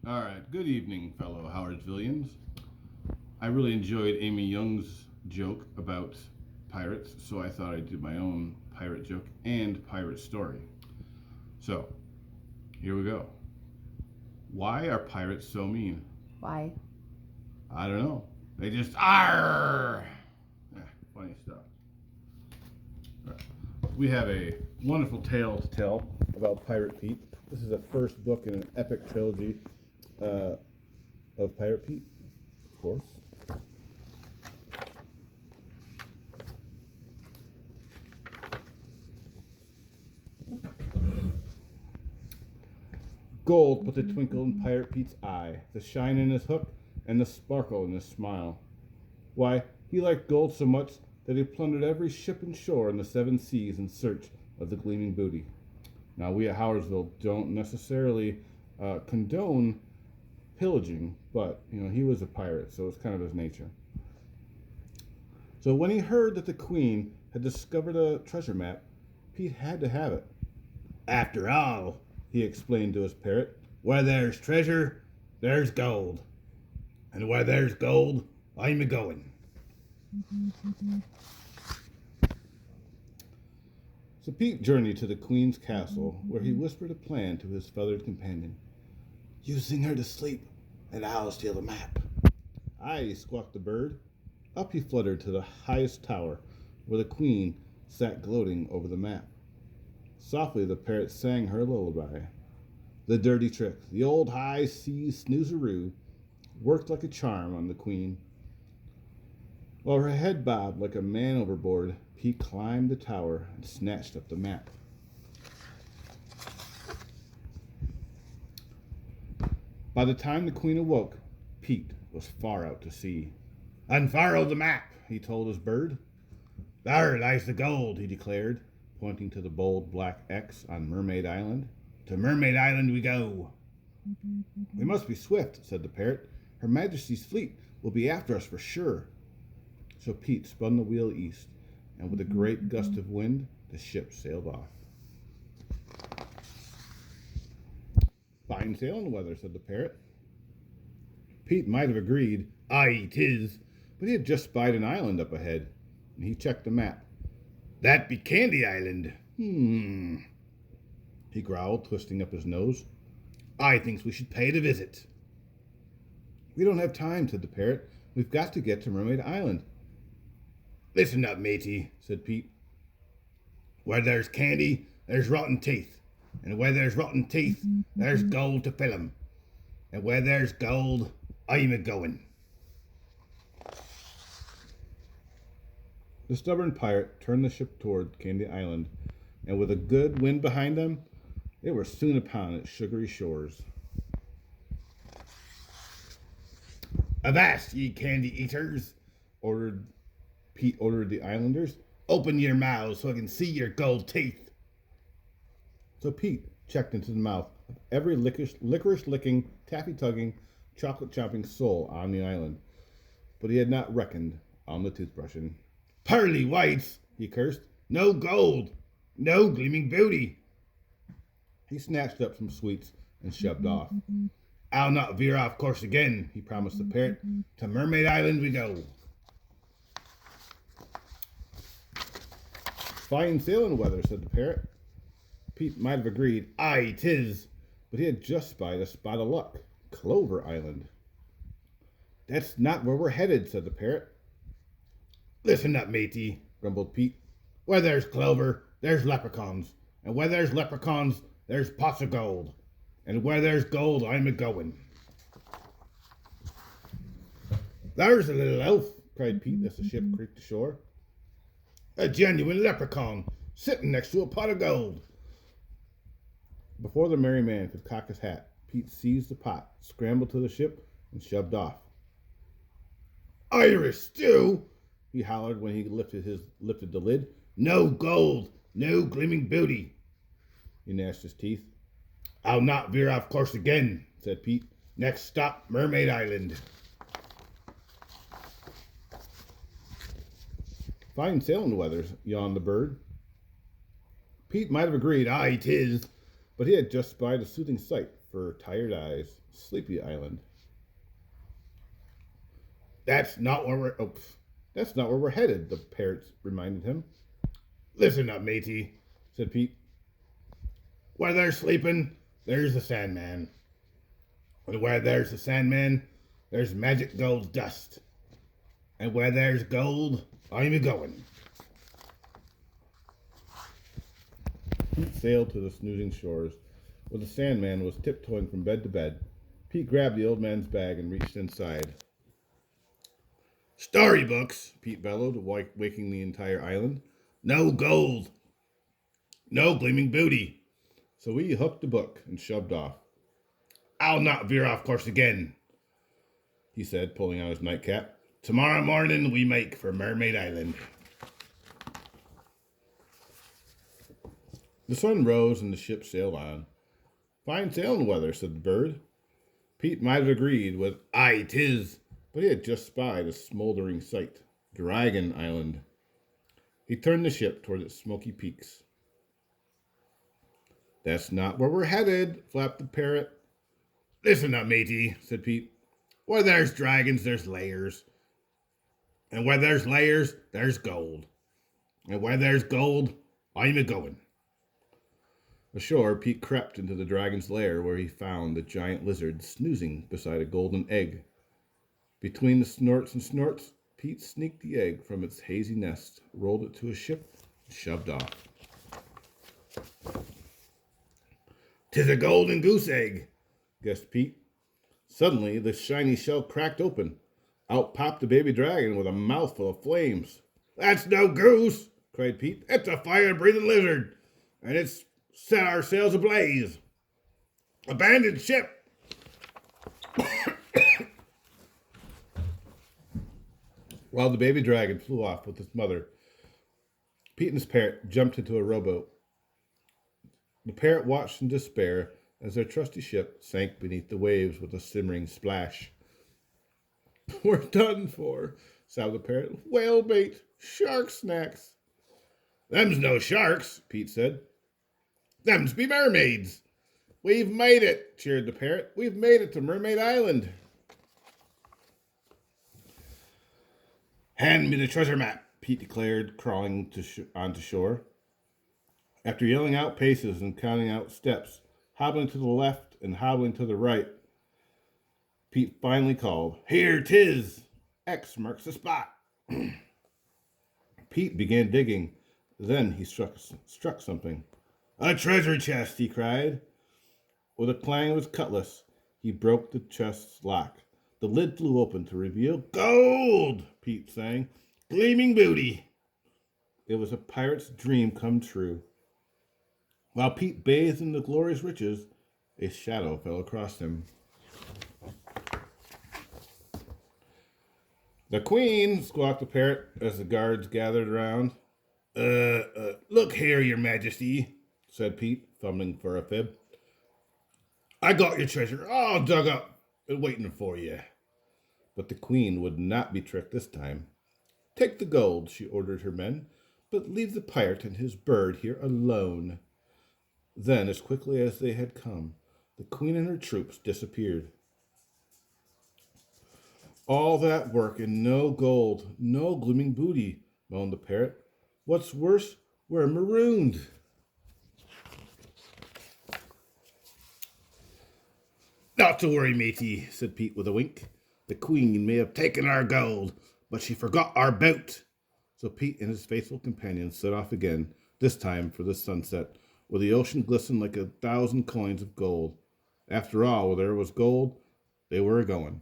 All right. Good evening, fellow Howardsvillians. I really enjoyed Amy Young's joke about pirates, so I thought I'd do my own pirate joke and pirate story. So, here we go. Why are pirates so mean? Why? I don't know. They just are. Funny stuff. All right. We have a wonderful tale to tell about Pirate Pete. This is the first book in an epic trilogy of Pirate Pete, of course. Gold put the twinkle in Pirate Pete's eye, the shine in his hook, and the sparkle in his smile. Why, he liked gold so much that he plundered every ship and shore in the seven seas in search of the gleaming booty. Now, we at Howardsville don't necessarily condone pillaging, but, he was a pirate, so it's kind of his nature. So when he heard that the Queen had discovered a treasure map, Pete had to have it. After all, he explained to his parrot, where there's treasure, there's gold. And where there's gold, I'm a-going. So Pete journeyed to the Queen's castle, where he whispered a plan to his feathered companion. You sing her to sleep, and I'll steal the map. Aye, squawked the bird. Up he fluttered to the highest tower, where the Queen sat gloating over the map. Softly the parrot sang her lullaby. The dirty trick, the old high seas snoozeroo, worked like a charm on the Queen. While her head bobbed like a man overboard, Pete climbed the tower and snatched up the map. By the time the Queen awoke, Pete was far out to sea. Unfurl the map, he told his bird. There lies the gold, he declared, pointing to the bold black X on Mermaid Island. To Mermaid Island we go. We must be swift, said the parrot. Her Majesty's fleet will be after us for sure. So Pete spun the wheel east, and with a great gust of wind, the ship sailed off. Fine sailing weather, said the parrot. Pete might have agreed, aye, 'tis, but he had just spied an island up ahead, and he checked the map. That be Candy Island. He growled, twisting up his nose. I thinks we should pay it a visit. We don't have time, said the parrot. We've got to get to Mermaid Island. Listen up, matey, said Pete. Where there's candy, there's rotten teeth. And where there's rotten teeth, there's gold to fill 'em. And where there's gold, I'm a-going. The stubborn pirate turned the ship toward Candy Island, and with a good wind behind them, they were soon upon its sugary shores. Avast, ye candy eaters, Pete ordered the islanders. Open your mouths so I can see your gold teeth. So Pete checked into the mouth of every licorice-licking, taffy-tugging, chocolate-chomping soul on the island, but he had not reckoned on the toothbrushing. Pearly whites, he cursed. No gold, no gleaming beauty. He snatched up some sweets and shoved off. I'll not veer off course again, he promised the parrot. To Mermaid Island we go. Fine sailing weather, said the parrot. Pete might have agreed, aye, 'tis, but he had just spied a spot of luck, Clover Island. That's not where we're headed, said the parrot. Listen up, matey, grumbled Pete. Where there's clover, there's leprechauns, and where there's leprechauns, there's pots of gold, and where there's gold, I'm a-going. There's a little elf, cried Pete as the ship creaked ashore. A genuine leprechaun, sitting next to a pot of gold. Before the merry man could cock his hat, Pete seized the pot, scrambled to the ship, and shoved off. Irish stew, he hollered when he lifted the lid. No gold, no gleaming beauty. He gnashed his teeth. I'll not veer off course again, said Pete. Next stop, Mermaid Island. Fine sailing weather, yawned the bird. Pete might have agreed, aye, 'tis, but he had just spied a soothing sight for tired eyes, Sleepy Island. That's not where we're headed, the parrot reminded him. Listen up, matey, said Pete. Where they're sleeping, there's the Sandman. And where there's the Sandman, there's magic gold dust. And where there's gold, I'm a going. Pete sailed to the snoozing shores, where the Sandman was tiptoeing from bed to bed. Pete grabbed the old man's bag and reached inside. Storybooks, Pete bellowed, waking the entire island. No gold. No gleaming booty. So he hooked the book and shoved off. I'll not veer off course again, he said, pulling out his nightcap. Tomorrow morning we make for Mermaid Island. The sun rose and the ship sailed on. Fine sailing weather, said the bird. Pete might have agreed with, aye, 'tis, but he had just spied a smoldering sight, Dragon Island. He turned the ship toward its smoky peaks. That's not where we're headed, flapped the parrot. Listen up, matey, said Pete. Where there's dragons, there's layers. And where there's layers, there's gold. And where there's gold, I'm a-going. Ashore, Pete crept into the dragon's lair, where he found the giant lizard snoozing beside a golden egg. Between the snorts and snorts, Pete sneaked the egg from its hazy nest, rolled it to a ship, and shoved off. "'Tis a golden goose egg," guessed Pete. Suddenly, the shiny shell cracked open. Out popped the baby dragon with a mouthful of flames. "That's no goose," cried Pete. "It's a fire-breathing lizard, and it's set our sails ablaze. Abandoned ship." While the baby dragon flew off with its mother, Pete and his parrot jumped into a rowboat. The parrot watched in despair as their trusty ship sank beneath the waves with a simmering splash. "We're done for," sobbed the parrot. "Whale bait, shark snacks." "Them's no sharks," Pete said. "Them's be mermaids." "We've made it," cheered the parrot. "We've made it to Mermaid Island." "Hand me the treasure map," Pete declared, crawling onto shore. After yelling out paces and counting out steps, hobbling to the left and hobbling to the right, Pete finally called, "Here 'tis! X marks the spot." Pete began digging. Then he struck something. "A treasure chest!" he cried. With a clang of his cutlass, he broke the chest's lock. The lid flew open to reveal gold, Pete sang. "Gleaming booty." It was a pirate's dream come true. While Pete bathed in the glorious riches, a shadow fell across him. "The Queen," squawked the parrot as the guards gathered around. Look here, your majesty," said Pete, fumbling for a fib. "I got your treasure all dug up and waiting for you." But the Queen would not be tricked this time. "Take the gold," she ordered her men, "but leave the pirate and his bird here alone." Then, as quickly as they had come, the Queen and her troops disappeared. "All that work and no gold, no gleaming booty," moaned the parrot. "What's worse, we're marooned." "Not to worry, matey," said Pete with a wink. "The Queen may have taken our gold, but she forgot our boat." So Pete and his faithful companions set off again, this time for the sunset, where the ocean glistened like 1,000 coins of gold. After all, where there was gold, they were a-going.